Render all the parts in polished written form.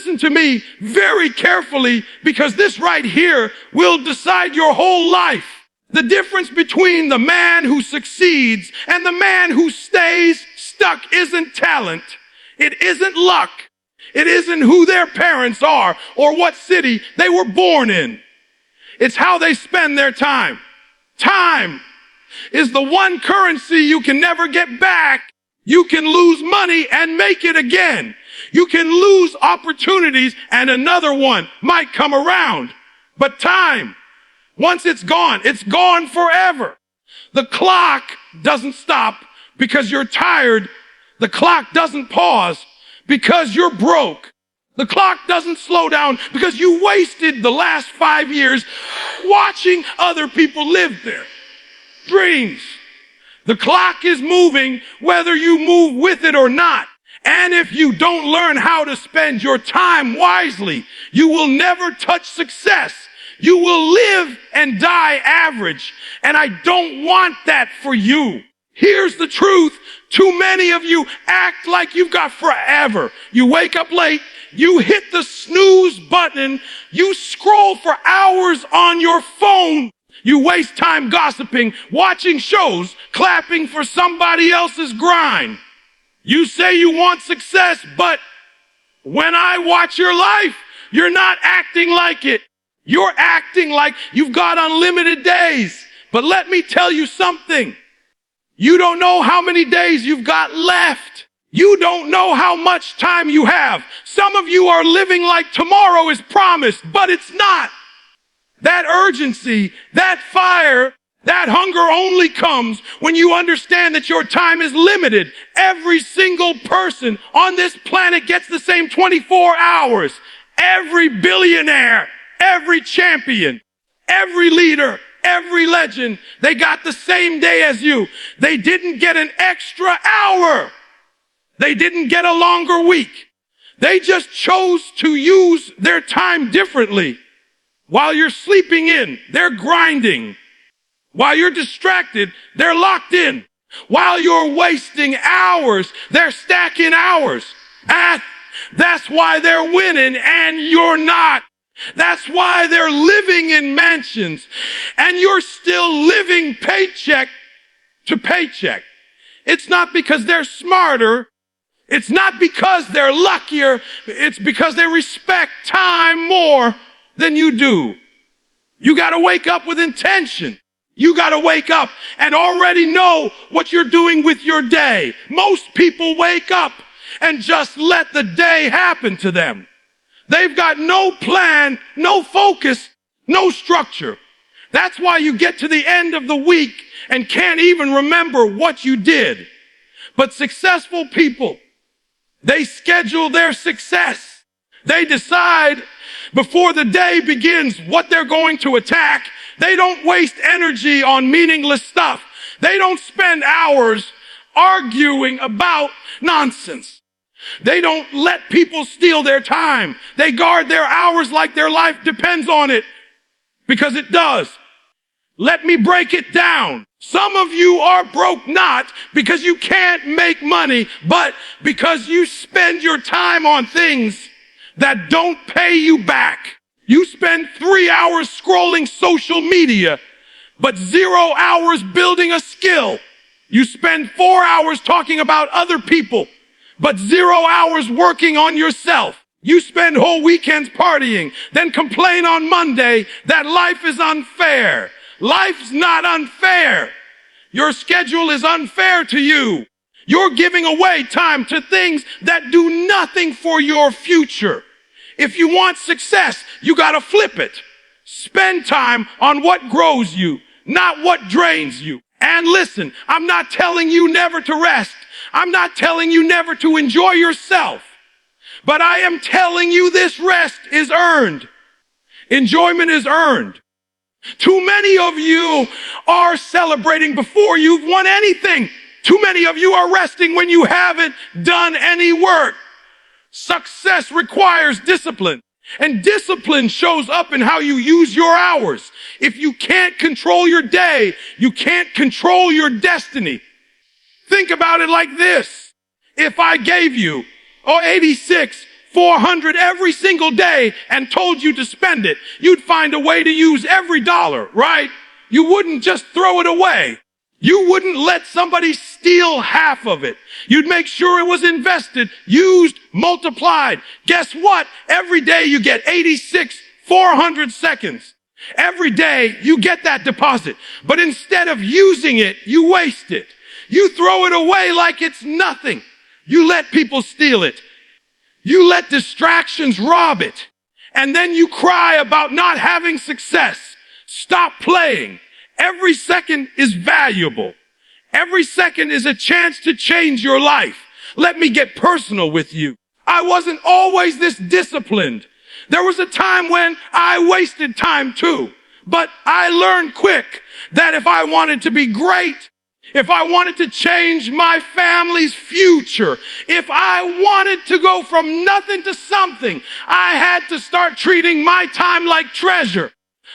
listen to me very carefully, because this right here will decide your whole life. The difference between the man who succeeds and the man who stays stuck isn't talent. It isn't luck. It isn't who their parents are or what city they were born in. It's how they spend their time. Time is the one currency you can never get back. You can lose money and make it again. You can lose opportunities and another one might come around. But time, once it's gone forever. The clock doesn't stop because you're tired. The clock doesn't pause because you're broke. The clock doesn't slow down because you wasted the last 5 years watching other people live their dreams. The clock is moving whether you move with it or not. And if you don't learn how to spend your time wisely, you will never touch success. You will live and die average. And I don't want that for you. Here's the truth. Too many of you act like you've got forever. You wake up late, you hit the snooze button, you scroll for hours on your phone. You waste time gossiping, watching shows, clapping for somebody else's grind. You say you want success, but when I watch your life, you're not acting like it. You're acting like you've got unlimited days. But let me tell you something. You don't know how many days you've got left. You don't know how much time you have. Some of you are living like tomorrow is promised, but it's not. That urgency, that fire, that hunger only comes when you understand that your time is limited. Every single person on this planet gets the same 24 hours. Every billionaire, every champion, every leader, every legend, they got the same day as you. They didn't get an extra hour. They didn't get a longer week. They just chose to use their time differently. While you're sleeping in, they're grinding. While you're distracted, they're locked in. While you're wasting hours, they're stacking hours. That's why they're winning and you're not. That's why they're living in mansions and you're still living paycheck to paycheck. It's not because they're smarter. It's not because they're luckier. It's because they respect time more than you do. You got to wake up with intention. You got to wake up and already know what you're doing with your day. Most people wake up and just let the day happen to them. They've got no plan, no focus, no structure. That's why you get to the end of the week and can't even remember what you did. But successful people, they schedule their success. They decide before the day begins what they're going to attack. They don't waste energy on meaningless stuff. They don't spend hours arguing about nonsense. They don't let people steal their time. They guard their hours like their life depends on it, because it does. Let me break it down. Some of you are broke not because you can't make money, but because you spend your time on things that don't pay you back. You spend 3 hours scrolling social media, but 0 hours building a skill. You spend 4 hours talking about other people, but 0 hours working on yourself. You spend whole weekends partying, then complain on Monday that life is unfair. Life's not unfair. Your schedule is unfair to you. You're giving away time to things that do nothing for your future. If you want success, you gotta flip it. Spend time on what grows you, not what drains you. And listen, I'm not telling you never to rest. I'm not telling you never to enjoy yourself. But I am telling you this rest is earned. Enjoyment is earned. Too many of you are celebrating before you've won anything. Too many of you are resting when you haven't done any work. Success requires discipline, and discipline shows up in how you use your hours. If you can't control your day, you can't control your destiny. Think about it like this. If I gave you 86 400 every single day and told you to spend it, you'd find a way to use every dollar, right? You wouldn't just throw it away. You wouldn't let somebody steal half of it. You'd make sure it was invested, used, multiplied. Guess what? Every day you get 86 400 seconds. Every day you get that deposit. But instead of using it, you waste it. You throw it away like it's nothing. You let people steal it. You let distractions rob it. And then you cry about not having success. Stop playing. Every second is valuable. Every second is a chance to change your life. Let me get personal with you. I wasn't always this disciplined. There was a time when I wasted time too. But I learned quick that if I wanted to be great, if I wanted to change my family's future, if I wanted to go from nothing to something, I had to start treating my time like treasure.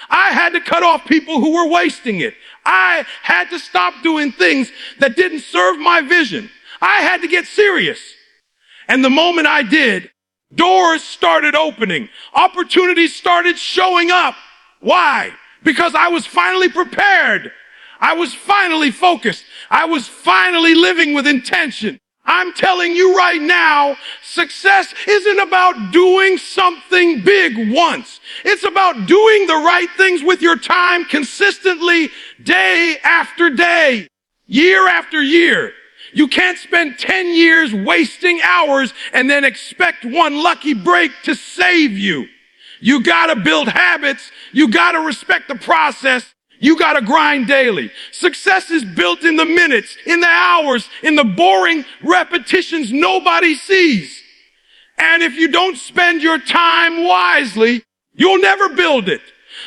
I had to cut off people who were wasting it. I had to stop doing things that didn't serve my vision. I had to get serious. And the moment I did, doors started opening. Opportunities started showing up. Why? Because I was finally prepared. I was finally focused. I was finally living with intention. I'm telling you right now, success isn't about doing something big once. It's about doing the right things with your time consistently, day after day, year after year. You can't spend 10 years wasting hours and then expect one lucky break to save you. You gotta build habits. You gotta respect the process. You gotta grind daily. Success is built in the minutes, in the hours, in the boring repetitions nobody sees. And if you don't spend your time wisely, you'll never build it.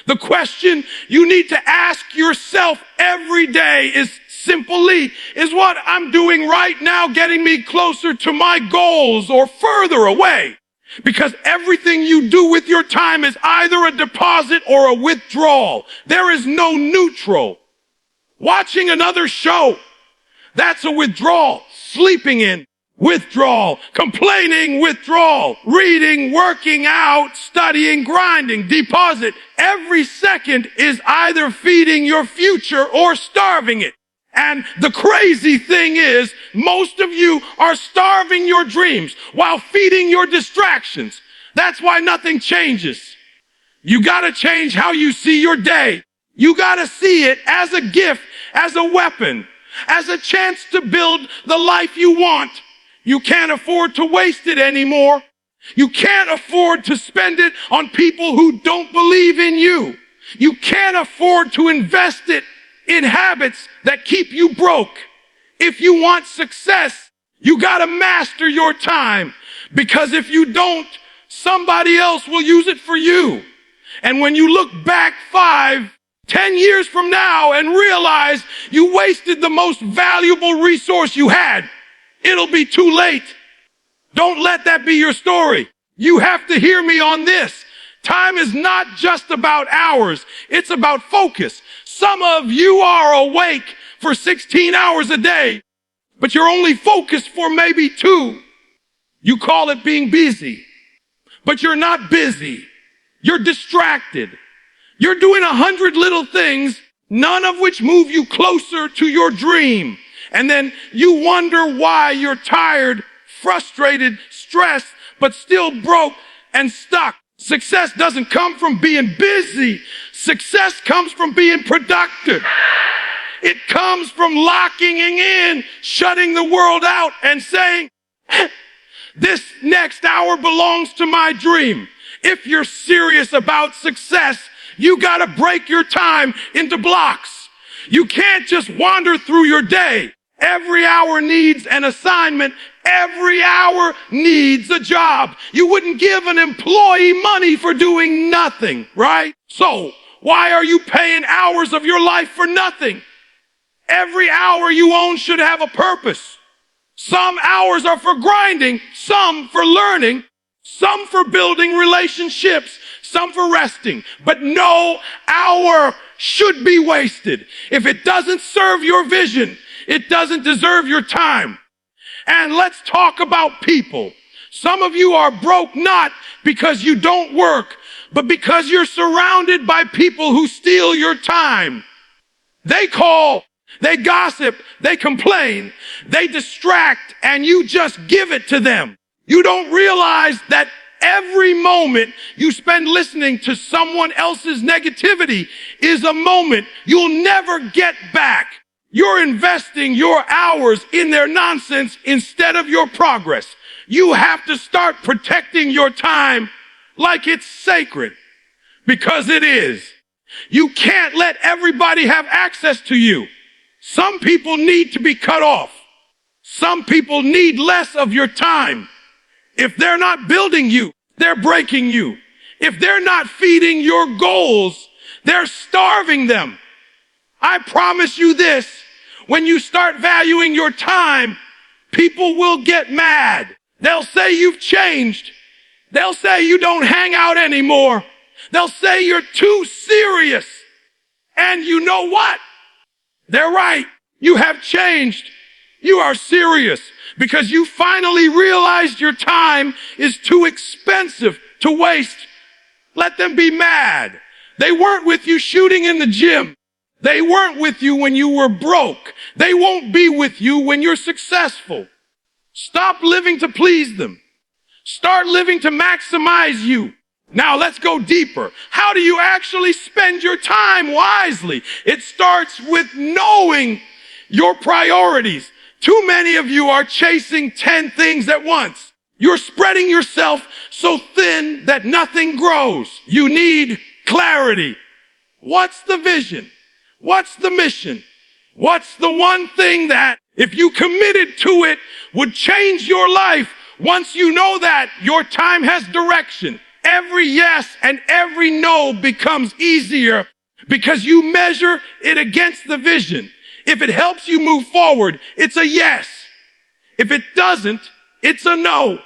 The question you need to ask yourself every day is simply, is what I'm doing right now getting me closer to my goals or further away? Because everything you do with your time is either a deposit or a withdrawal. There is no neutral. Watching another show, that's a withdrawal. Sleeping in, withdrawal. Complaining, withdrawal. Reading, working out, studying, grinding, deposit. Every second is either feeding your future or starving it. And the crazy thing is, most of you are starving your dreams while feeding your distractions. That's why nothing changes. You gotta change how you see your day. You gotta see it as a gift, as a weapon, as a chance to build the life you want. You can't afford to waste it anymore. You can't afford to spend it on people who don't believe in you. You can't afford to invest it in habits that keep you broke. If you want success, you gotta master your time. Because if you don't, somebody else will use it for you. And when you look back 5, 10 years from now and realize you wasted the most valuable resource you had, it'll be too late. Don't let that be your story. You have to hear me on this. Time is not just about hours. It's about focus. Some of you are awake for 16 hours a day, but you're only focused for maybe 2. You call it being busy, but you're not busy. You're distracted. You're doing 100 little things, none of which move you closer to your dream. And then you wonder why you're tired, frustrated, stressed, but still broke and stuck. Success doesn't come from being busy. Success comes from being productive. It comes from locking in, shutting the world out and saying, this next hour belongs to my dream. If you're serious about success, you gotta break your time into blocks. You can't just wander through your day. Every hour needs an assignment. Every hour needs a job. You wouldn't give an employee money for doing nothing, right? So why are you paying hours of your life for nothing? Every hour you own should have a purpose. Some hours are for grinding, some for learning, some for building relationships, some for resting. But no hour should be wasted. If it doesn't serve your vision, it doesn't deserve your time. And let's talk about people. Some of you are broke not because you don't work, but because you're surrounded by people who steal your time. They call, they gossip, they complain, they distract, and you just give it to them. You don't realize that every moment you spend listening to someone else's negativity is a moment you'll never get back. You're investing your hours in their nonsense instead of your progress. You have to start protecting your time like it's sacred, because it is. You can't let everybody have access to you. Some people need to be cut off. Some people need less of your time. If they're not building you, they're breaking you. If they're not feeding your goals, they're starving them. I promise you this, when you start valuing your time, people will get mad. They'll say you've changed. They'll say you don't hang out anymore. They'll say you're too serious. And you know what? They're right. You have changed. You are serious because you finally realized your time is too expensive to waste. Let them be mad. They weren't with you shooting in the gym. They weren't with you when you were broke. They won't be with you when you're successful. Stop living to please them. Start living to maximize you. Now let's go deeper. How do you actually spend your time wisely? It starts with knowing your priorities. Too many of you are chasing 10 things at once. You're spreading yourself so thin that nothing grows. You need clarity. What's the vision? What's the mission? What's the one thing that, if you committed to it, would change your life? Once you know that, your time has direction. Every yes and every no becomes easier because you measure it against the vision. If it helps you move forward, it's a yes. If it doesn't, it's a no.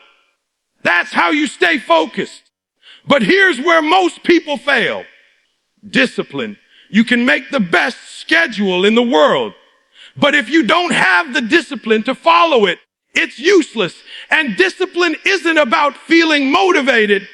That's how you stay focused. But here's where most people fail. Discipline. You can make the best schedule in the world, but if you don't have the discipline to follow it, it's useless. And discipline isn't about feeling motivated.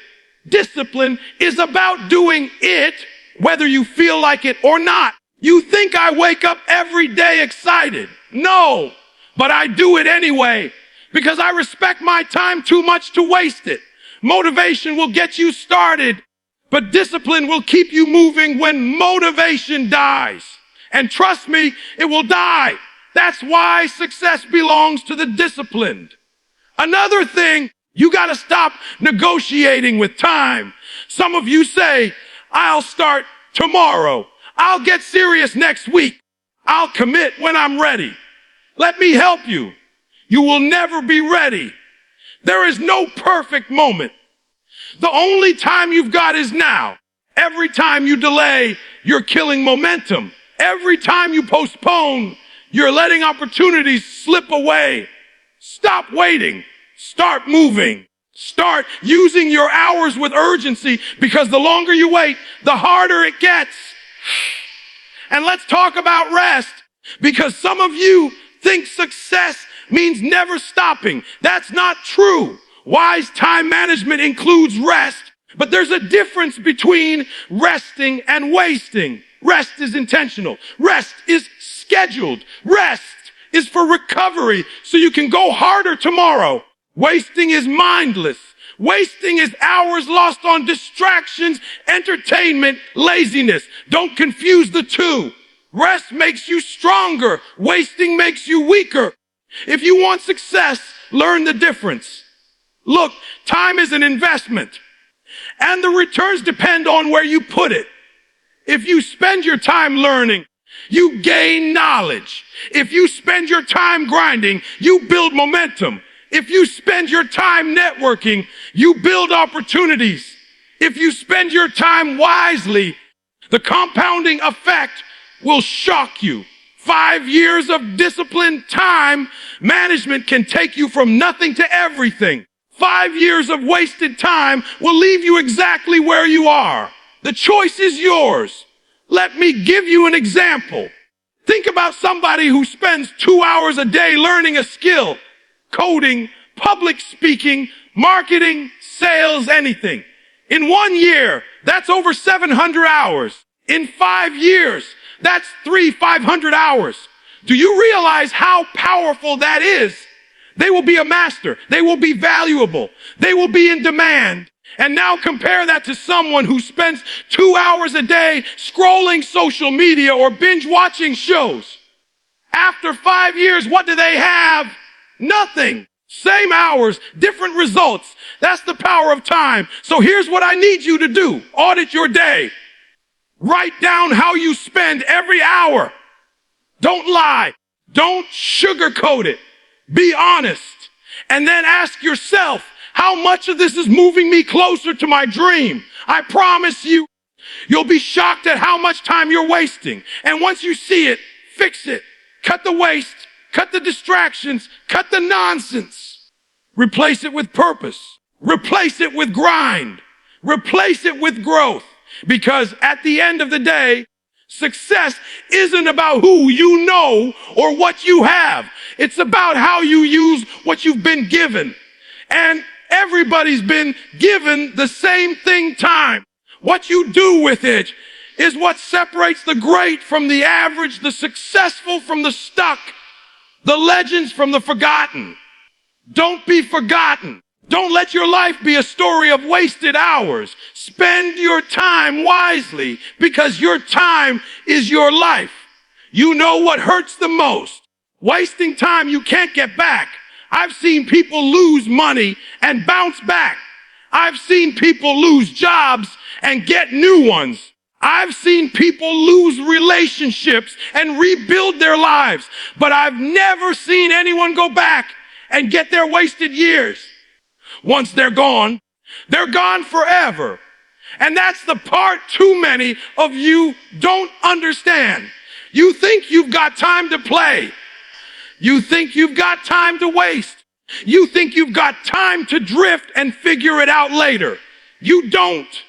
Discipline is about doing it, whether you feel like it or not. You think I wake up every day excited? No, but I do it anyway because I respect my time too much to waste it. Motivation will get you started, but discipline will keep you moving when motivation dies. And trust me, it will die. That's why success belongs to the disciplined. Another thing, you got to stop negotiating with time. Some of you say, I'll start tomorrow. I'll get serious next week. I'll commit when I'm ready. Let me help you. You will never be ready. There is no perfect moment. The only time you've got is now. Every time you delay, you're killing momentum. Every time you postpone, you're letting opportunities slip away. Stop waiting. Start moving. Start using your hours with urgency, because the longer you wait, the harder it gets. And let's talk about rest, because some of you think success means never stopping. That's not true. Wise time management includes rest, but there's a difference between resting and wasting. Rest is intentional. Rest is scheduled. Rest is for recovery so you can go harder tomorrow. Wasting is mindless. Wasting is hours lost on distractions, entertainment, laziness. Don't confuse the two. Rest makes you stronger. Wasting makes you weaker. If you want success, learn the difference. Look, time is an investment, and the returns depend on where you put it. If you spend your time learning, you gain knowledge. If you spend your time grinding, you build momentum. If you spend your time networking, you build opportunities. If you spend your time wisely, the compounding effect will shock you. 5 years of disciplined time management can take you from nothing to everything. 5 years of wasted time will leave you exactly where you are. The choice is yours. Let me give you an example. Think about somebody who spends 2 hours a day learning a skill. Coding, public speaking, marketing, sales, anything. In 1 year, that's over 700 hours. In 5 years, that's 500 hours. Do you realize how powerful that is? They will be a master. They will be valuable. They will be in demand. And now compare that to someone who spends 2 hours a day scrolling social media or binge watching shows. After 5 years, what do they have? Nothing. Same hours, different results. That's the power of time. So here's what I need you to do. Audit your day. Write down how you spend every hour. Don't lie. Don't sugarcoat it. Be honest. And then ask yourself, how much of this is moving me closer to my dream? I promise you, you'll be shocked at how much time you're wasting. And once you see it, fix it. Cut the waste. Cut the distractions. Cut the nonsense. Replace it with purpose. Replace it with grind. Replace it with growth. Because at the end of the day, success isn't about who you know or what you have. It's about how you use what you've been given. And everybody's been given the same thing, time. What you do with it is what separates the great from the average, the successful from the stuck, the legends from the forgotten. Don't be forgotten. Don't let your life be a story of wasted hours. Spend your time wisely because your time is your life. You know what hurts the most. Wasting time you can't get back. I've seen people lose money and bounce back. I've seen people lose jobs and get new ones. I've seen people lose relationships and rebuild their lives, but I've never seen anyone go back and get their wasted years. Once they're gone forever. And that's the part too many of you don't understand. You think you've got time to play. You think you've got time to waste. You think you've got time to drift and figure it out later. You don't.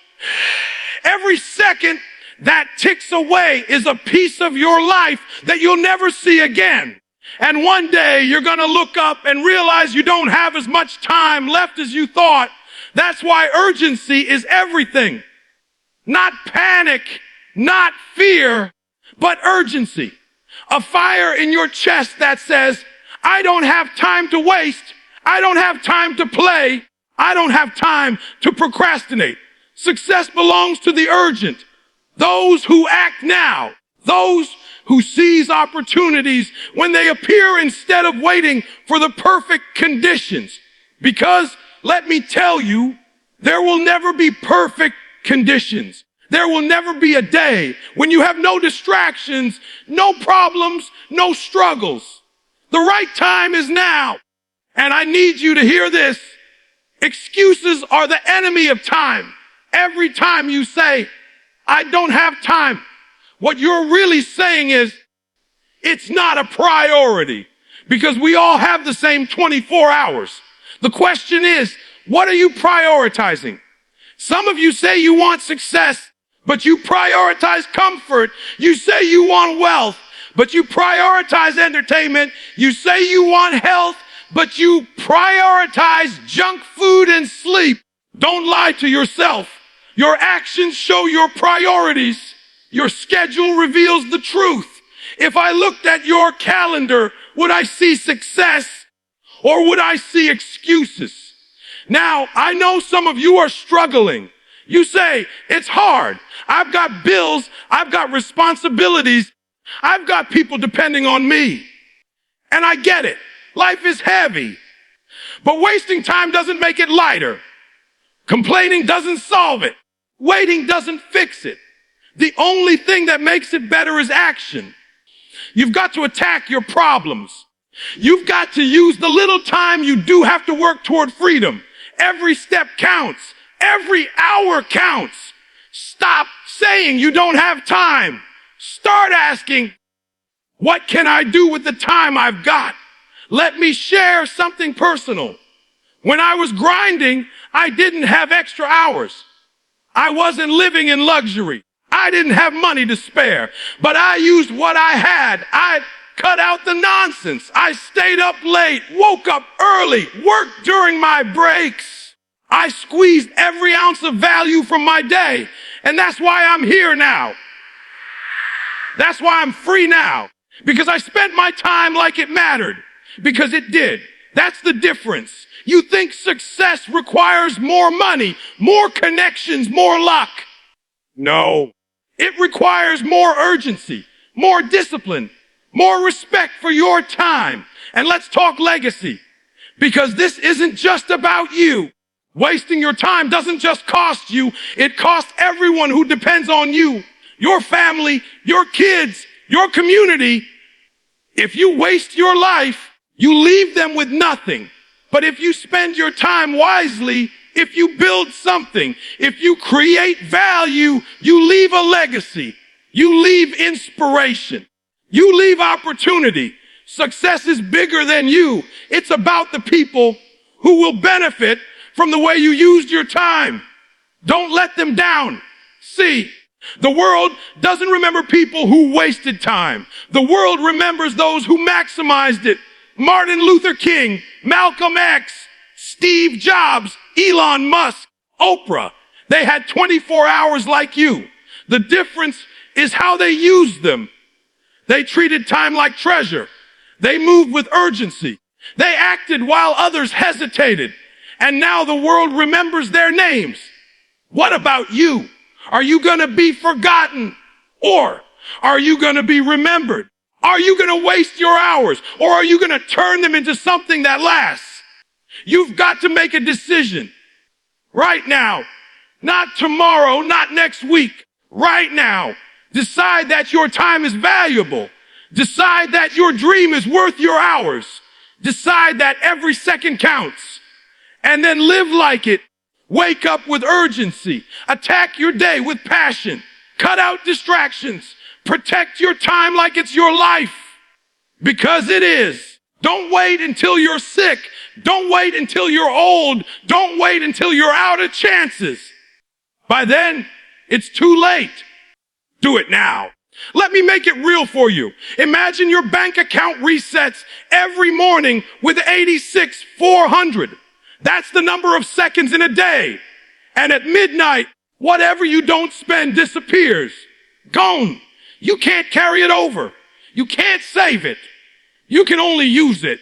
Every second that ticks away is a piece of your life that you'll never see again. And one day you're going to look up and realize you don't have as much time left as you thought. That's why urgency is everything. Not panic, not fear, but urgency. A fire in your chest that says, I don't have time to waste. I don't have time to play. I don't have time to procrastinate. Success belongs to the urgent. Those who act now. Those who seize opportunities when they appear instead of waiting for the perfect conditions. Because, let me tell you, there will never be perfect conditions. There will never be a day when you have no distractions, no problems, no struggles. The right time is now. And I need you to hear this. Excuses are the enemy of time. Every time you say, I don't have time, what you're really saying is, it's not a priority. Because we all have the same 24 hours. The question is, what are you prioritizing? Some of you say you want success, but you prioritize comfort. You say you want wealth, but you prioritize entertainment. You say you want health, but you prioritize junk food and sleep. Don't lie to yourself. Your actions show your priorities. Your schedule reveals the truth. If I looked at your calendar, would I see success or would I see excuses? Now, I know some of you are struggling. You say, it's hard. I've got bills. I've got responsibilities. I've got people depending on me. And I get it. Life is heavy. But wasting time doesn't make it lighter. Complaining doesn't solve it. Waiting doesn't fix it. The only thing that makes it better is action. You've got to attack your problems. You've got to use the little time you do have to work toward freedom. Every step counts. Every hour counts. Stop saying you don't have time. Start asking, what can I do with the time I've got? Let me share something personal. When I was grinding, I didn't have extra hours. I wasn't living in luxury. I didn't have money to spare, but I used what I had. cut out the nonsense. I stayed up late, woke up early, worked during my breaks. I squeezed every ounce of value from my day. And that's why I'm here now. That's why I'm free now. Because I spent my time like it mattered. Because it did. That's the difference. You think success requires more money, more connections, more luck. No. It requires more urgency, more discipline, more respect for your time. And let's talk legacy. Because this isn't just about you. Wasting your time doesn't just cost you. It costs everyone who depends on you. Your family, your kids, your community. If you waste your life, you leave them with nothing. But if you spend your time wisely, if you build something, if you create value, you leave a legacy. You leave inspiration. You leave opportunity. Success is bigger than you. It's about the people who will benefit from the way you used your time. Don't let them down. See, the world doesn't remember people who wasted time. The world remembers those who maximized it. Martin Luther King, Malcolm X, Steve Jobs, Elon Musk, Oprah. They had 24 hours like you. The difference is how they used them. They treated time like treasure. They moved with urgency. They acted while others hesitated. And now the world remembers their names. What about you? Are you going to be forgotten? Or are you going to be remembered? Are you going to waste your hours? Or are you going to turn them into something that lasts? You've got to make a decision right now, not tomorrow, not next week, right now. Decide that your time is valuable. Decide that your dream is worth your hours. Decide that every second counts. And then live like it. Wake up with urgency. Attack your day with passion. Cut out distractions. Protect your time like it's your life. Because it is. Don't wait until you're sick. Don't wait until you're old. Don't wait until you're out of chances. By then, it's too late. Do it now. Let me make it real for you. Imagine your bank account resets every morning with 86,400. That's the number of seconds in a day. And at midnight, whatever you don't spend disappears. Gone. You can't carry it over. You can't save it. You can only use it.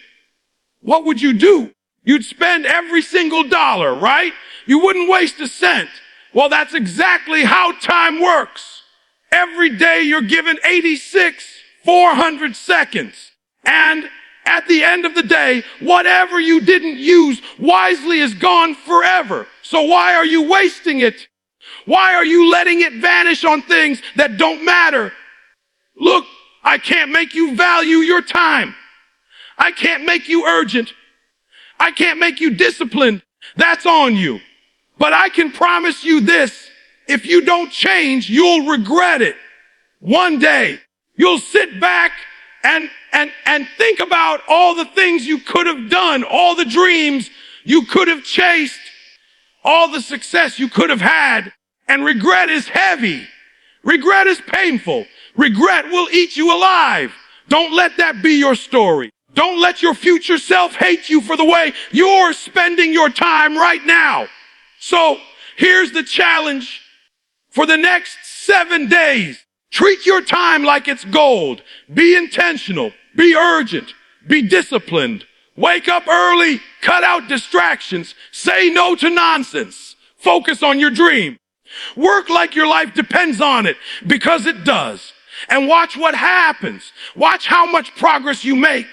What would you do? You'd spend every single dollar, right? You wouldn't waste a cent. Well, that's exactly how time works. Every day you're given 86,400 seconds. And at the end of the day, whatever you didn't use wisely is gone forever. So why are you wasting it? Why are you letting it vanish on things that don't matter? Look, I can't make you value your time. I can't make you urgent. I can't make you disciplined. That's on you. But I can promise you this. If you don't change, you'll regret it. One day, you'll sit back and think about all the things you could have done, all the dreams you could have chased, all the success you could have had. And regret is heavy. Regret is painful. Regret will eat you alive. Don't let that be your story. Don't let your future self hate you for the way you're spending your time right now. So here's the challenge for the next 7 days. Treat your time like it's gold. Be intentional. Be urgent. Be disciplined. Wake up early. Cut out distractions. Say no to nonsense. Focus on your dream. Work like your life depends on it, because it does. And watch what happens. Watch how much progress you make.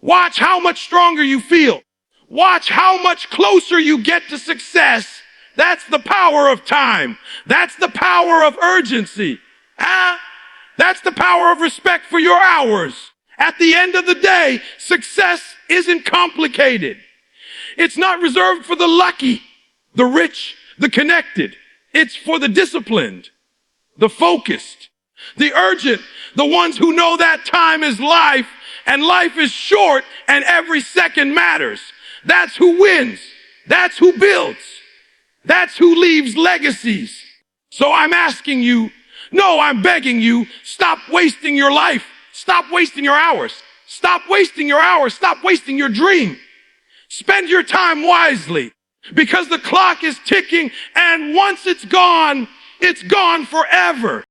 Watch how much stronger you feel. Watch how much closer you get to success. That's the power of time. That's the power of urgency. That's the power of respect for your hours. At the end of the day, success isn't complicated. It's not reserved for the lucky, the rich, the connected. It's for the disciplined, the focused, the urgent, the ones who know that time is life and life is short and every second matters. That's who wins. That's who builds. That's who leaves legacies. So I'm asking you, no, I'm begging you, stop wasting your life. Stop wasting your hours. Stop wasting your hours. Stop wasting your dream. Spend your time wisely because the clock is ticking, and once it's gone forever.